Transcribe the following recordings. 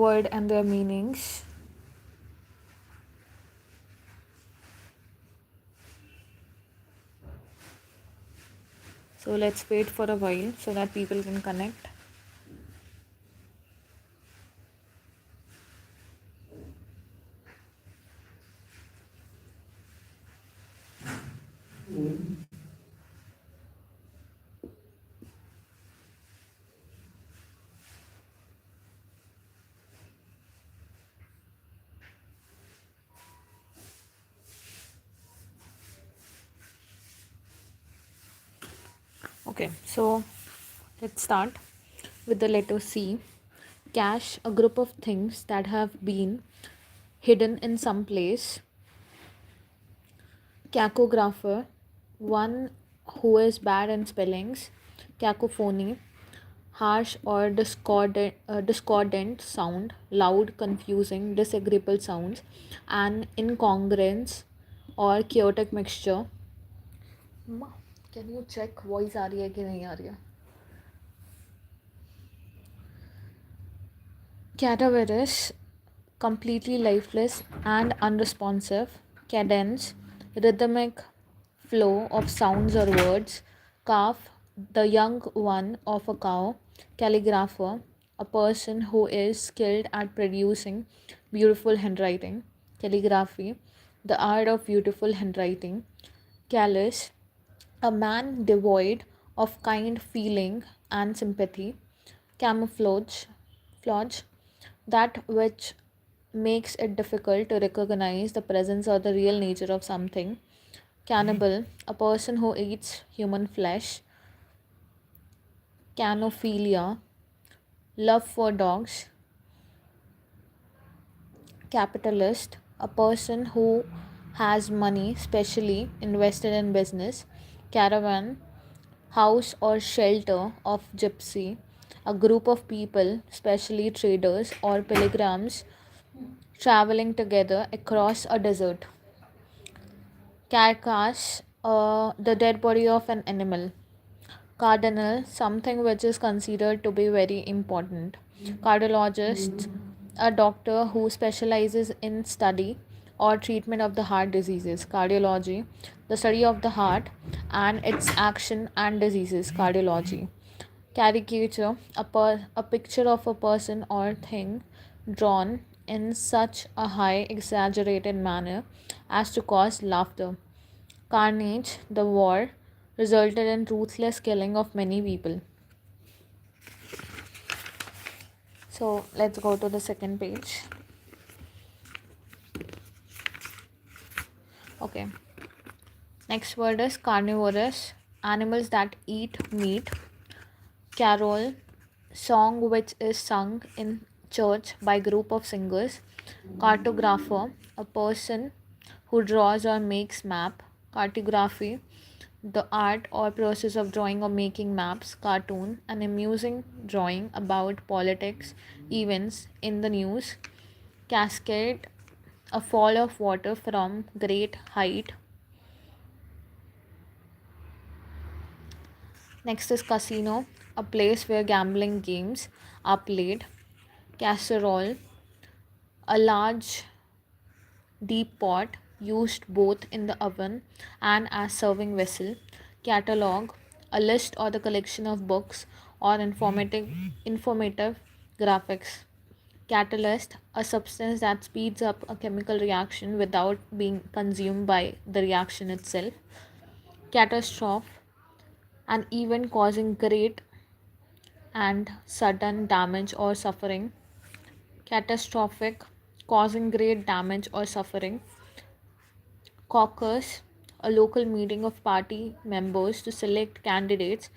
word and their meanings. So let's wait for a while so that people can connect. Okay, so let's start with the letter C. Cache, a group of things that have been hidden in some place. Cacographer, one who is bad in spellings. Cacophony, harsh or discordant sound, loud, confusing, disagreeable sounds. An incongruence or chaotic mixture. Ma, can you check voice आ रही है कि नहीं आ रही है? Cadaverous, completely lifeless and unresponsive. Cadence, rhythmic flow of sounds or words. Calf, the young one of a cow. Calligrapher, a person who is skilled at producing beautiful handwriting. Calligraphy, the art of beautiful handwriting. Callous, a man devoid of kind feeling and sympathy. Camouflage, that which makes it difficult to recognize the presence or the real nature of something. Cannibal, a person who eats human flesh. Canophilia, love for dogs. Capitalist, a person who has money specially invested in business. Caravan, house or shelter of gypsy, a group of people, especially traders or pilgrims, traveling together across a desert. Carcass, the dead body of an animal. Cardinal, something which is considered to be very important. Cardiologist, a doctor who specializes in study or treatment of the heart diseases. Cardiology, the study of the heart and its action and diseases. Cardiology. Caricature, a picture of a person or thing drawn in such a high exaggerated manner as to cause laughter. Carnage, the war, resulted in ruthless killing of many people. So let's go to the second page. Okay. Next word is carnivorous, animals that eat meat. Carol, song which is sung in church by group of singers. Cartographer, a person who draws or makes map. Cartography, the art or process of drawing or making maps. Cartoon, an amusing drawing about politics events in the news. Cascade, a fall of water from great height. Next is casino, a place where gambling games are played. Casserole, a large deep pot used both in the oven and as serving vessel. Catalog, a list or the collection of books or informative graphics. Catalyst, a substance that speeds up a chemical reaction without being consumed by the reaction itself. Catastrophe, an event causing great and sudden damage or suffering. Catastrophic, causing great damage or suffering. Caucus, a local meeting of party members to select candidates,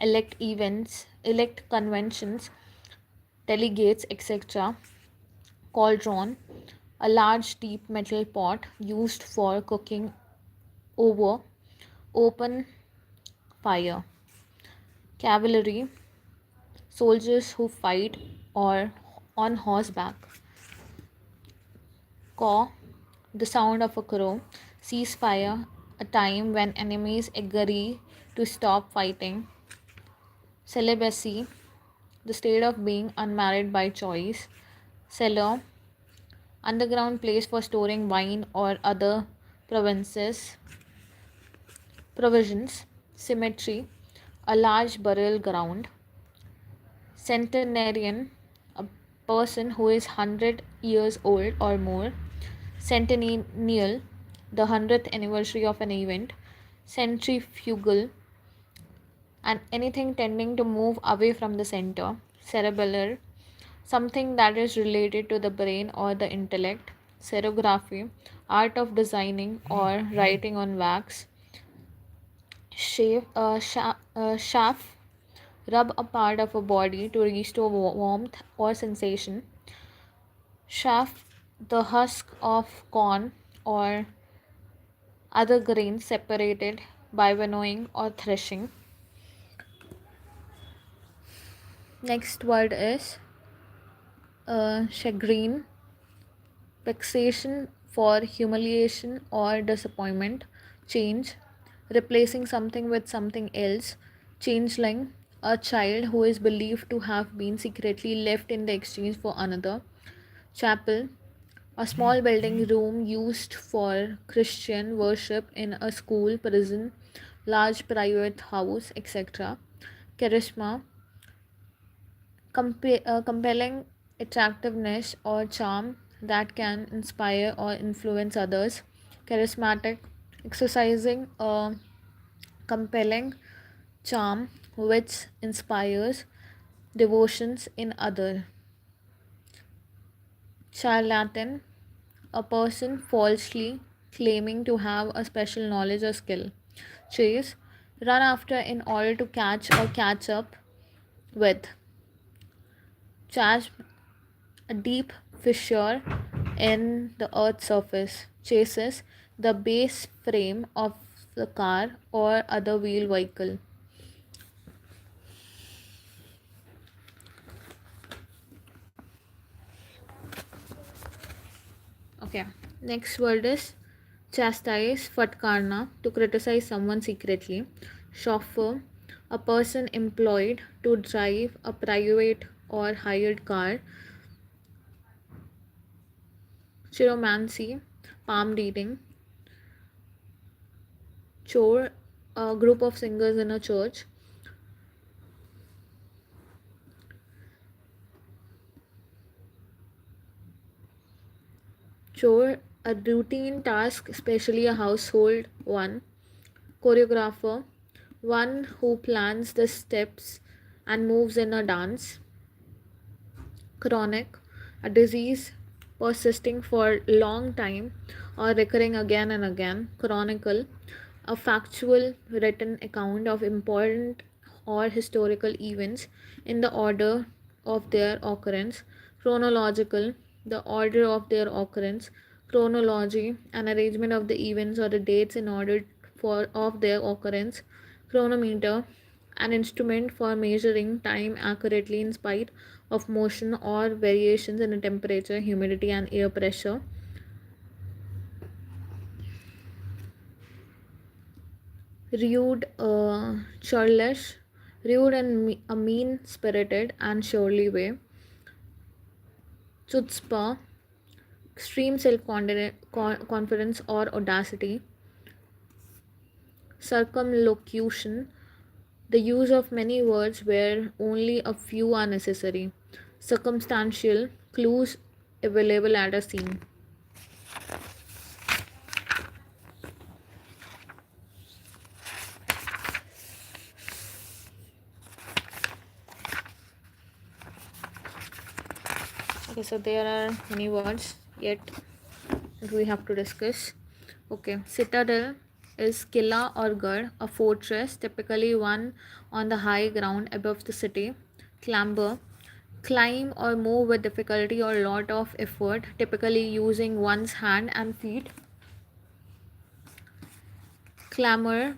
elect conventions, delegates, etc. Cauldron, a large deep metal pot used for cooking over open fire. Cavalry, soldiers who fight or on horseback. Caw, the sound of a crow. Ceasefire, a time when enemies agree to stop fighting. Celibacy, the state of being unmarried by choice. cellar, underground place for storing wine or other provinces, provisions, cemetery, a large burial ground, centenarian, a person who is 100 years old or more, centennial, the 100th anniversary of an event, centrifugal, and anything tending to move away from the center, cerebellar, something that is related to the brain or the intellect, serography, art of designing or writing on wax, shaft, rub a part of a body to restore warmth or sensation, shaft, the husk of corn or other grains separated by winnowing or threshing. Next word is chagrin, vexation for humiliation or disappointment, change, replacing something with something else, changeling, a child who is believed to have been secretly left in the exchange for another, chapel, a small building room used for Christian worship in a school, prison, large private house, etc. Charisma, compelling attractiveness or charm that can inspire or influence others. Charismatic, exercising a compelling charm which inspires devotions in other. Charlatan, a person falsely claiming to have a special knowledge or skill. Chase, run after in order to catch or catch up with. Chasm, a deep fissure in the earth's surface, chases the base frame of the car or other wheel vehicle. Okay, next word is chastise, fatkarna, to criticize someone secretly. Chauffeur, a person employed to drive a private or hired car. Chiromancy, palm reading. Chore, a group of singers in a church. Chore, a routine task, especially a household one. Choreographer, one who plans the steps and moves in a dance. Chronic, a disease persisting for long time or recurring again and again. Chronicle, a factual written account of important or historical events in the order of their occurrence. Chronological, the order of their occurrence. Chronology, an arrangement of the events or the dates in order for of their occurrence. Chronometer, an instrument for measuring time accurately in spite of motion or variations in temperature, humidity, and air pressure. Rude, churlish, rude and a mean spirited and surely way. Chutzpah, extreme self confidence or audacity. Circumlocution, the use of many words where only a few are necessary. Circumstantial, clues available at a scene. Okay, so there are many words yet that we have to discuss. Okay, citadel is killa or gad, a fortress, typically one on the high ground above the city. Clamber, climb or move with difficulty or lot of effort, typically using one's hand and feet. Clamor,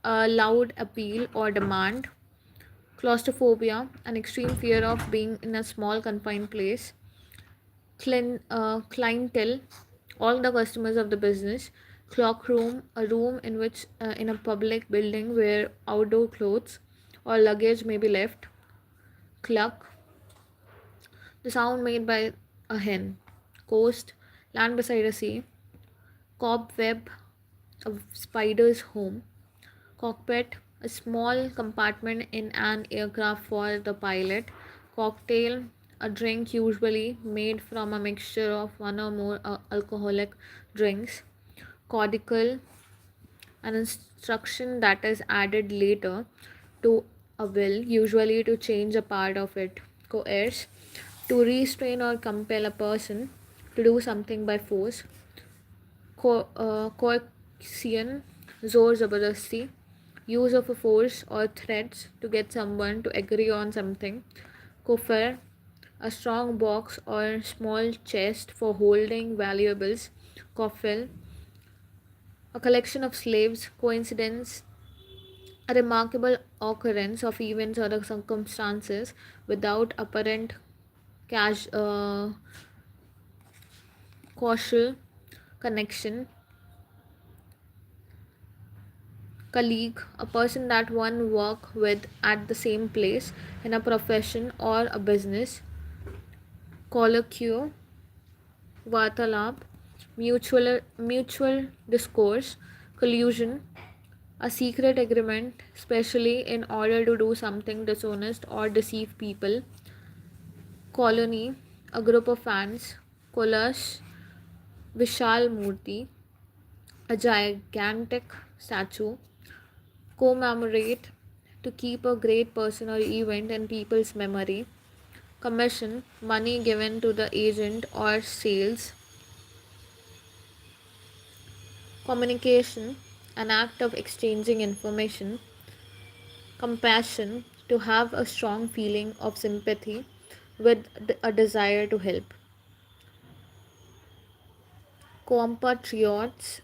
a loud appeal or demand. Claustrophobia, an extreme fear of being in a small confined place. Clientele, all the customers of the business. Clock room, a room in which in a public building where outdoor clothes or luggage may be left. Cluck, the sound made by a hen. Coast, land beside a sea. Cobweb, a spider's home. Cockpit, a small compartment in an aircraft for the pilot. Cocktail, a drink usually made from a mixture of one or more alcoholic drinks. Codicle, an instruction that is added later to a will, usually to change a part of it. Coerce, to restrain or compel a person to do something by force. Coercion, zor zabardasti, use of a force or threats to get someone to agree on something. Kofar, a strong box or small chest for holding valuables. Coffel, a collection of slaves. Coincidence, a remarkable occurrence of events or the circumstances without apparent cash, causal connection. Colleague, a person that one work with at the same place in a profession or a business. Colloquy, vartalab, mutual discourse. Collusion, a secret agreement, especially in order to do something dishonest or deceive people. Colony, a group of fans. Kolash, Vishal Murthy, a gigantic statue. Commemorate, to keep a great person or event in people's memory. Commission, money given to the agent or sales. Communication, an act of exchanging information. Compassion, to have a strong feeling of sympathy with a desire to help. Compatriots,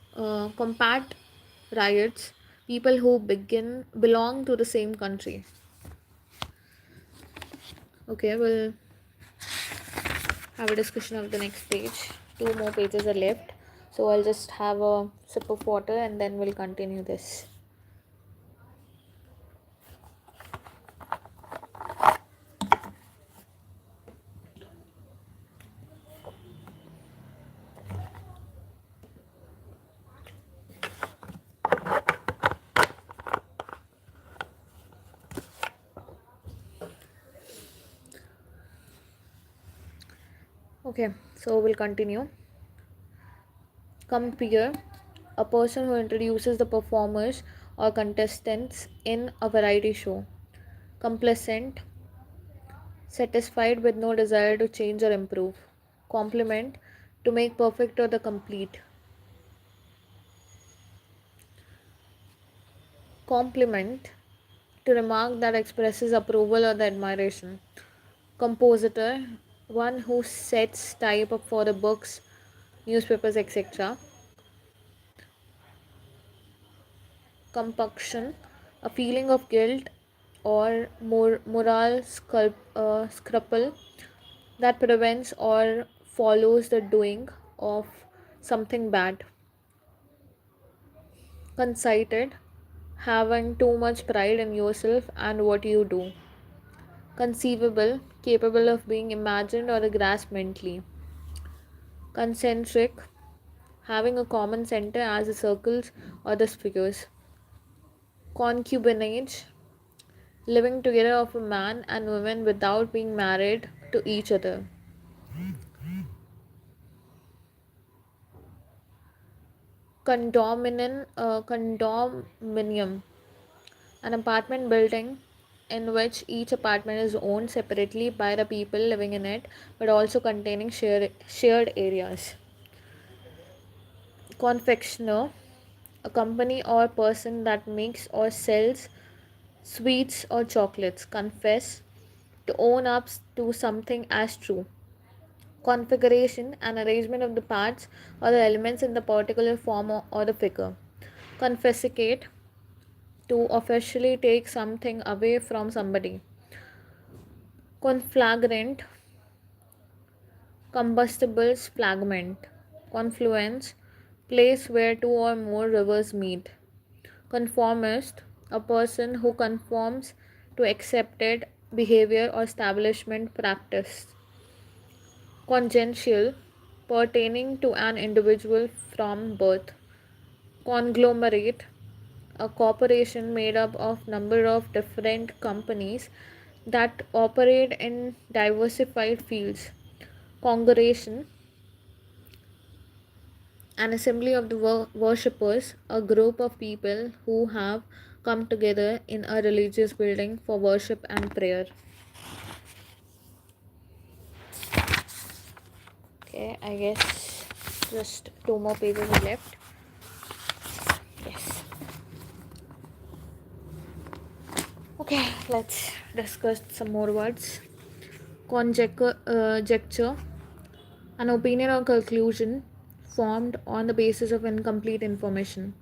people who belong to the same country. Okay, we'll have a discussion of the next page. Two more pages are left, so I'll just have a sip of water and then we'll continue this. Okay, so we'll continue. Compere, a person who introduces the performers or contestants in a variety show. Complacent, satisfied with no desire to change or improve. Compliment, to make perfect or the complete. Compliment, to remark that expresses approval or the admiration. Compositor, one who sets type up for the books, newspapers, etc. Compunction, a feeling of guilt or moral scruple that prevents or follows the doing of something bad. Conceited, having too much pride in yourself and what you do. Conceivable, capable of being imagined or grasped mentally. Concentric, having a common center as the circles or the spheres. Concubinage, living together of a man and woman without being married to each other. Condominium, an apartment building in which each apartment is owned separately by the people living in it but also containing shared areas. Confectioner, a company or person that makes or sells sweets or chocolates. Confess, to own up to something as true. Configuration, an arrangement of the parts or the elements in the particular form or the figure. Confiscate, to officially take something away from somebody. Conflagrant, combustibles fragment. Confluence, place where two or more rivers meet. Conformist, a person who conforms to accepted behavior or establishment practice. Congenital, pertaining to an individual from birth. Conglomerate, a corporation made up of number of different companies that operate in diversified fields. Congregation, an assembly of the worshippers, a group of people who have come together in a religious building for worship and prayer. Okay, I guess just two more pages are left. Yes. Okay, let's discuss some more words. Conjecture, an opinion or conclusion formed on the basis of incomplete information.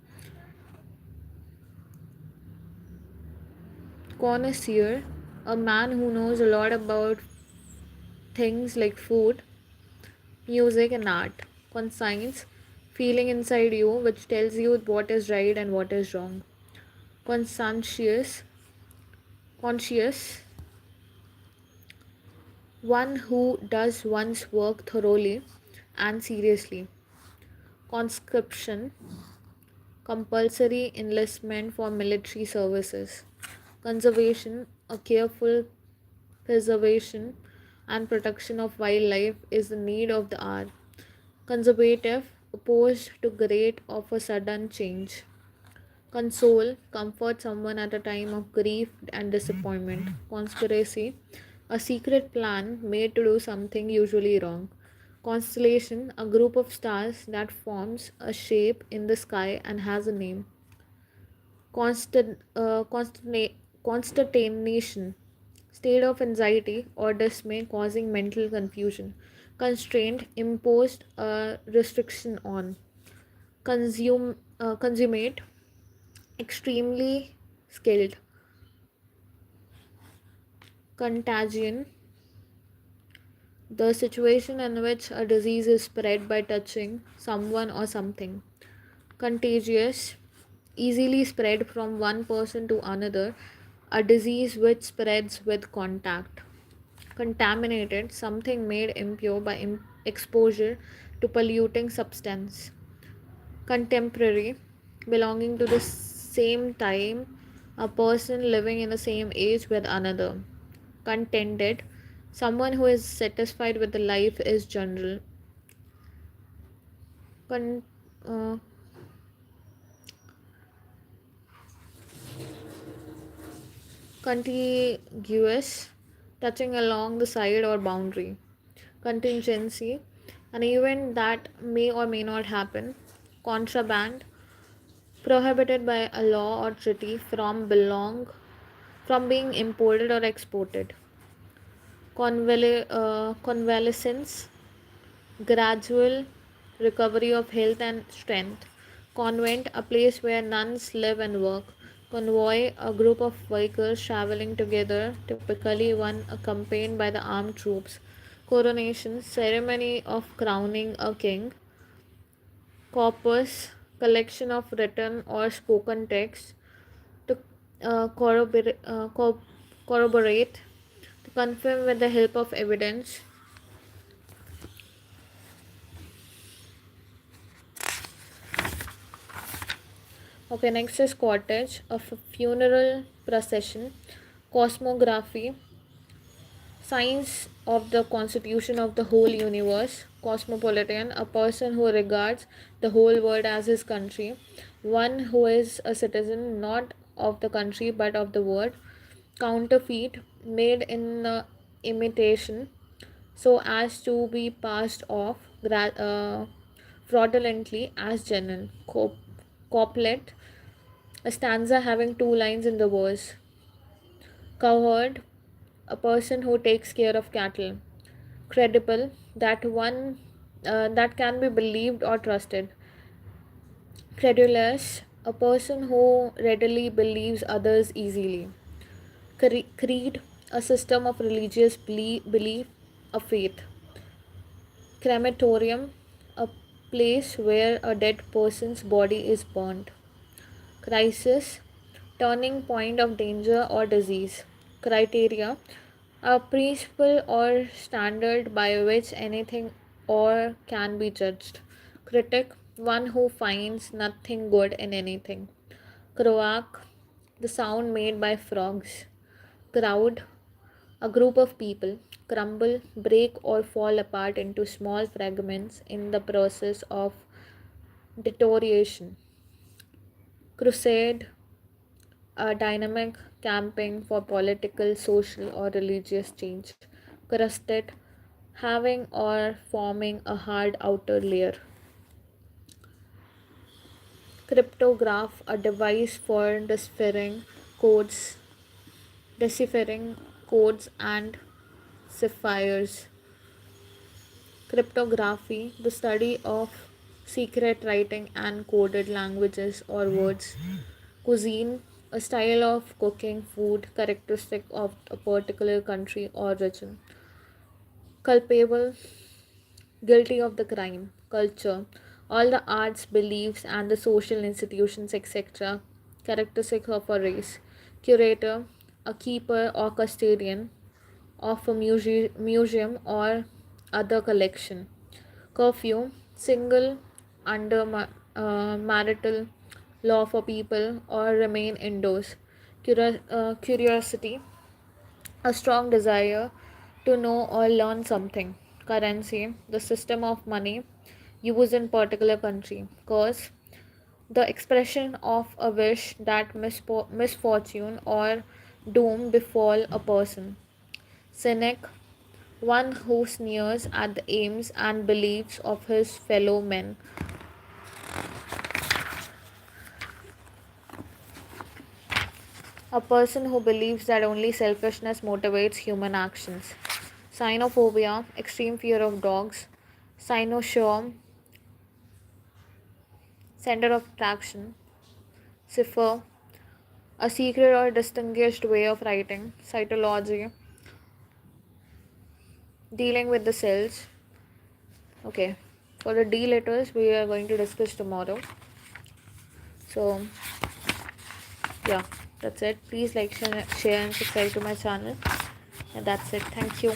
Connoisseur, a man who knows a lot about things like food, music, and art. Conscience, feeling inside you which tells you what is right and what is wrong. Conscious, one who does one's work thoroughly and seriously. Conscription, compulsory enlistment for military services. Conservation, a careful preservation and protection of wildlife is the need of the hour. Conservative, opposed to great of a sudden change. Console, comfort someone at a time of grief and disappointment. Conspiracy, a secret plan made to do something usually wrong. Constellation, a group of stars that forms a shape in the sky and has a name. Consternation, state of anxiety or dismay causing mental confusion. Constraint, imposed a restriction on. Consummate, extremely skilled. Contagion, the situation in which a disease is spread by touching someone or something. Contagious, easily spread from one person to another, a disease which spreads with contact. Contaminated, something made impure by exposure to polluting substance. Contemporary, belonging to the same time, a person living in the same age with another. Contented, someone who is satisfied with the life is general. Con- uh, Contiguous, touching along the side or boundary. Contingency, an event that may or may not happen. Contraband, prohibited by a law or treaty from being imported or exported. Convalescence, gradual recovery of health and strength. Convent, a place where nuns live and work. Convoy, a group of vehicles traveling together, typically one accompanied by the armed troops. Coronation, ceremony of crowning a king. Corpus, collection of written or spoken text to corroborate, to confirm with the help of evidence. Okay, next is cortege, a funeral procession. Cosmography, science of the constitution of the whole universe. Cosmopolitan, a person who regards the whole world as his country. One who is a citizen not of the country but of the world. Counterfeit, made in imitation so as to be passed off fraudulently as genuine. Couplet, a stanza having two lines in the verse. Cowherd, a person who takes care of cattle. Credible, that can be believed or trusted. Credulous, a person who readily believes others easily. Creed, a system of religious belief, a faith. Crematorium, a place where a dead person's body is burnt. Crisis, turning point of danger or disease. Criteria, A principle or standard by which anything or can be judged. Critic, one who finds nothing good in anything. Croak, the sound made by frogs. Crowd, a group of people. Crumble, break or fall apart into small fragments in the process of deterioration. Crusade, a dynamic campaign for political, social, or religious change. Crusted, having or forming a hard outer layer. Cryptograph, a device for codes, deciphering codes and ciphers. Cryptography, the study of secret writing and coded languages or words. Cuisine, a style of cooking food characteristic of a particular country or region. Culpable, guilty of the crime. Culture, all the arts, beliefs, and the social institutions, etc., characteristics of a race. Curator, a keeper or custodian of a museum or other collection. Curfew, single under marital law for people or remain indoors. Curiosity, a strong desire to know or learn something. Currency, the system of money used in particular country. Curse, the expression of a wish that misfortune or doom befall a person. Cynic, one who sneers at the aims and beliefs of his fellow men. A person who believes that only selfishness motivates human actions. Cynophobia, extreme fear of dogs. Cynosure, center of attraction. Cipher, a secret or distinguished way of writing. Cytology, dealing with the cells. Okay, for the D letters, we are going to discuss tomorrow. So, yeah, that's it. Please like, share, and subscribe to my channel. And that's it. Thank you.